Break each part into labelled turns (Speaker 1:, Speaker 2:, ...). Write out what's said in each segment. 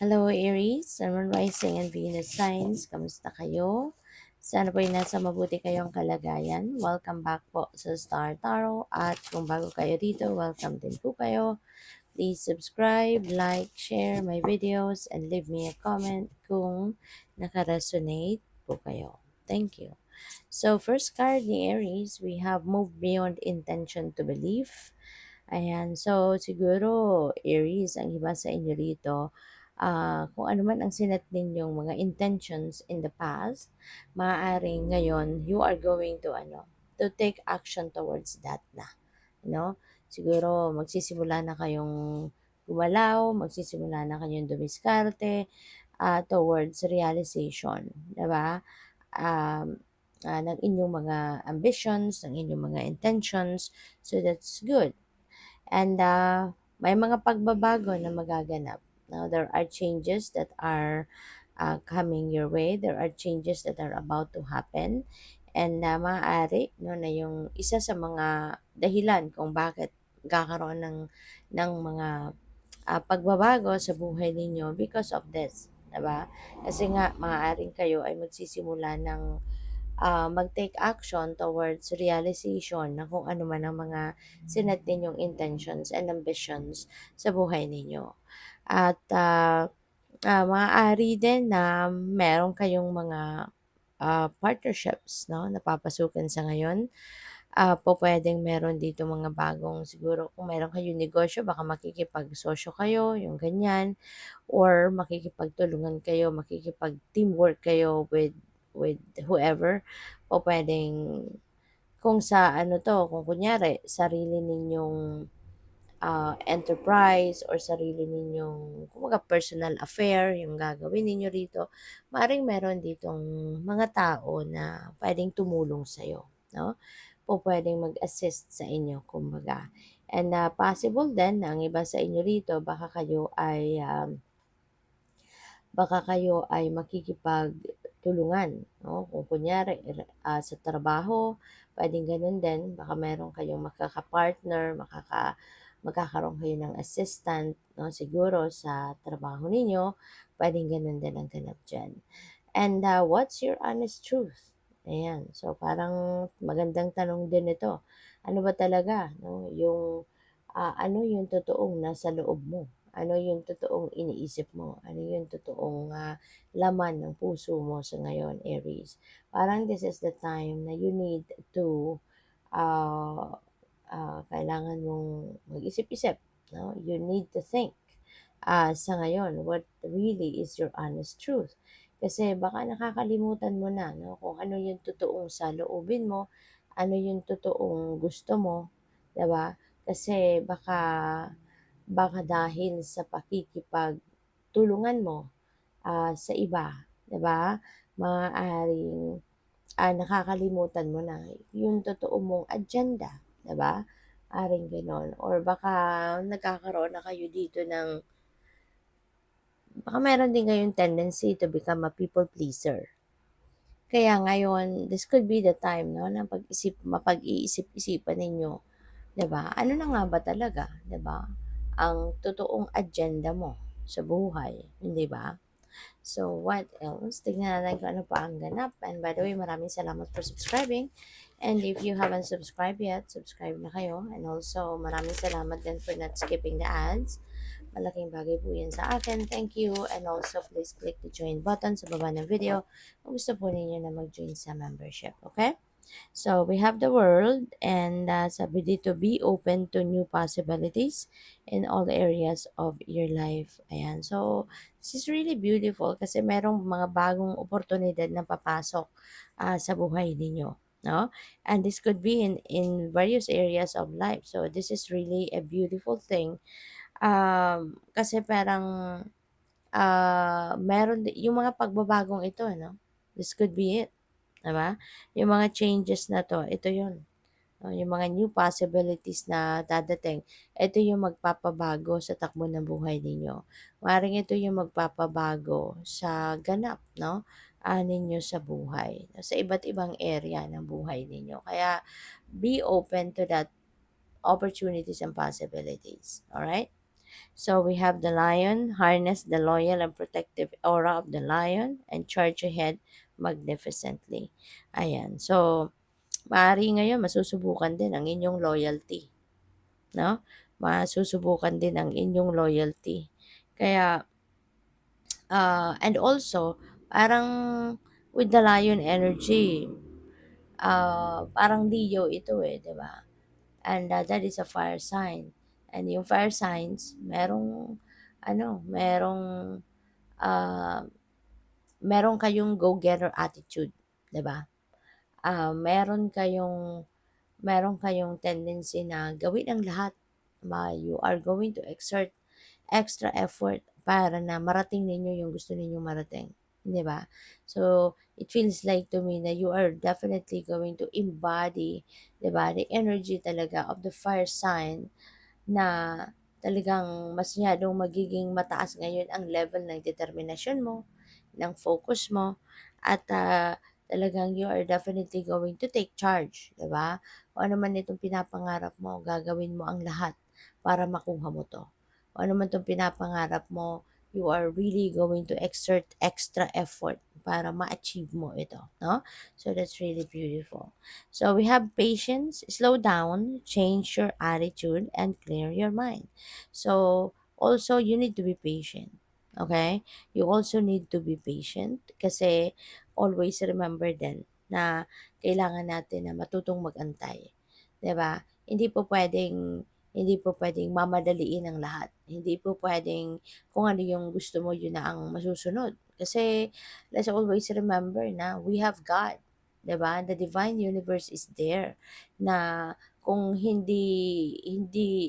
Speaker 1: Hello Aries, Sun, Moon, Rising and Venus signs. Kamusta kayo? Sana po ay nasa mabuti kayong kalagayan. Welcome back po sa Star Tarot. At kung bago kayo dito, welcome din po kayo. Please subscribe, like, share my videos, and leave me a comment kung nakaresonate po kayo. Thank you. So, first card ni Aries, we have moved beyond intention to belief. Ayan. So, siguro, Aries, ang iba sa inyo rito, kung ano man ang sinet ninyong mga intentions in the past, maaaring ngayon, you are going to, to take action towards that na. Siguro, magsisimula na kayong gumalaw, magsisimula na kayong dumiskarte, towards realization, diba? Ng inyong mga ambitions, ng inyong mga intentions. So, that's good. And may mga pagbabago na magaganap. Now, there are changes that are coming your way. There are changes that are about to happen. And maaari na yung isa sa mga dahilan kung bakit kakaroon ng mga pagbabago sa buhay ninyo because of this. Diba? Kasi nga, maaaring kayo ay magsisimula ng mag-take action towards realization ng kung ano man ang mga sinet ninyong intentions and ambitions sa buhay ninyo. At maaari din na meron kayong mga partnerships, no, napapasukan sa ngayon. Po pwedeng meron dito mga bagong, siguro kung meron kayong negosyo, baka makikipagsosyo kayo, yung ganyan, or makikipagtulungan kayo, makikipag-teamwork kayo with whoever. O pwedeng kung sa kung kunyari, sarili ninyong enterprise or sarili ninyong kumbaga personal affair yung gagawin ninyo rito, maaaring meron ditong mga tao na pwedeng tumulong sa'yo, no? Pwedeng mag-assist sa inyo, kumbaga. And possible din na ang iba sa inyo rito, baka kayo ay makikipagtulungan, no? Kung kunyari, sa trabaho, pwedeng ganun din, baka meron kayong makaka-partner, magkakaroon kayo ng assistant, no? Siguro sa trabaho ninyo, pwedeng ganun din ang ganap dyan. And what's your honest truth? Ayan. So, parang magandang tanong din ito. Ano ba talaga, no? Ano yung totoong nasa loob mo? Ano yung totoong iniisip mo? Ano yung totoong laman ng puso mo sa ngayon, Aries? Parang this is the time na you need to uh, kailangan mong mag-isip-isip. No? You need to think sa ngayon what really is your honest truth. Kasi baka nakakalimutan mo na, no, kung ano yung totoong saloobin mo, ano yung totoong gusto mo, 'di ba? Kasi baka dahil sa pakikipagtulungan mo sa iba, 'di ba? Maaaring nakakalimutan mo na yung totoo mong agenda, 'di ba? Aring gano'n. Or baka nagkakaroon na kayo dito baka meron din kayong tendency to become a people pleaser. Kaya ngayon, this could be the time, no, na mapag-iisip-isipan ninyo, 'di ba? Ano na nga ba talaga, 'di ba? Ang totoong agenda mo sa buhay, hindi ba? So, what else? Tignan natin kung ano pa ang ganap. And by the way, maraming salamat for subscribing. And if you haven't subscribed yet, subscribe na kayo. And also, maraming salamat din for not skipping the ads. Malaking bagay po yan sa akin. Thank you. And also, please click the join button sa baba ng video kung gusto po ninyo na mag-join sa membership. Okay? So, we have the world and sabi dito, be open to new possibilities in all areas of your life. Ayan. So, this is really beautiful kasi merong mga bagong oportunidad na papasok sa buhay ninyo. No? And this could be in various areas of life. So, this is really a beautiful thing. Kasi parang yung mga pagbabagong ito, no? This could be it. Diba? Yung mga changes na to, ito yun. Yung mga new possibilities na dadating, ito yung magpapabago sa takbo ng buhay ninyo. Maring ito yung magpapabago sa ganap, no? Ninyo sa buhay, sa iba't ibang area ng buhay ninyo. Kaya, be open to that opportunities and possibilities. Alright? So we have the lion, harness the loyal and protective aura of the lion, and charge ahead magnificently. Ayan. So, maaari ngayon masusubukan din ang inyong loyalty, no? Masusubukan din ang inyong loyalty. Kaya, and also, parang with the lion energy, parang Leo ito eh, di ba? And that is a fire sign. And yung fire signs, merong, uh, meron kayong go-getter attitude, 'di ba? Meron kayong tendency na gawin ang lahat. You are going to exert extra effort para na marating ninyo yung gusto ninyong marating, 'di ba? So, it feels like to me na you are definitely going to embody, 'di ba, the energy talaga of the fire sign na talagang masyadong magiging mataas ngayon ang level ng determinasyon mo, ng focus mo, at talagang you are definitely going to take charge, 'di ba? Kung ano man itong pinapangarap mo, gagawin mo ang lahat para makuha mo 'to. Kung ano man itong pinapangarap mo, you are really going to exert extra effort para ma-achieve mo ito, no? So that's really beautiful. So we have patience, slow down, change your attitude, and clear your mind. So also you need to be patient. Okay? You also need to be patient kasi always remember din na kailangan natin na matutong magantay. 'Di ba? Hindi po pwedeng mamadaliin ang lahat. Hindi po pwedeng kung ano yung gusto mo, yun na ang masusunod. Kasi let's always remember na we have God. 'Di ba? The divine universe is there na kung hindi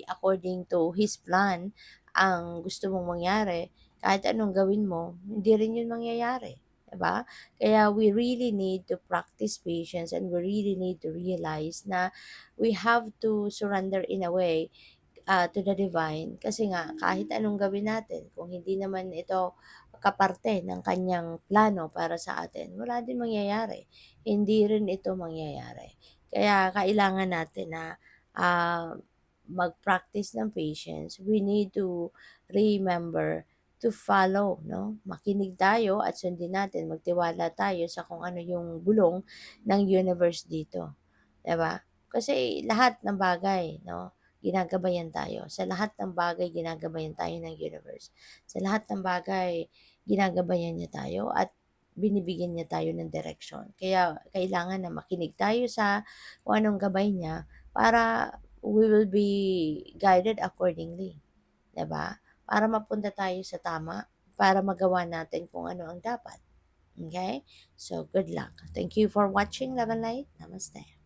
Speaker 1: according to his plan ang gusto mong mangyari, kahit anong gawin mo, hindi rin yun mangyayari. 'Di ba? Kaya we really need to practice patience, and we really need to realize na we have to surrender in a way to the divine, kasi nga kahit anong gawin natin kung hindi naman ito kaparte ng kanyang plano para sa atin, wala din mangyayari. Hindi rin ito mangyayari. Kaya kailangan natin na ah, mag-practice ng patience. We need to remember to follow, no? Makinig tayo at sundin natin, magtiwala tayo sa kung ano yung bulong ng universe dito. 'Di ba? Kasi lahat ng bagay, no, ginagabayan tayo. Sa lahat ng bagay, ginagabayan tayo ng universe. Sa lahat ng bagay, ginagabayan niya tayo at binibigyan niya tayo ng direksyon. Kaya kailangan na makinig tayo sa kung anong gabay niya para we will be guided accordingly. 'Di ba? Para mapunta tayo sa tama, para magawa natin kung ano ang dapat. Okay? So, good luck. Thank you for watching, Love and Light. Namaste.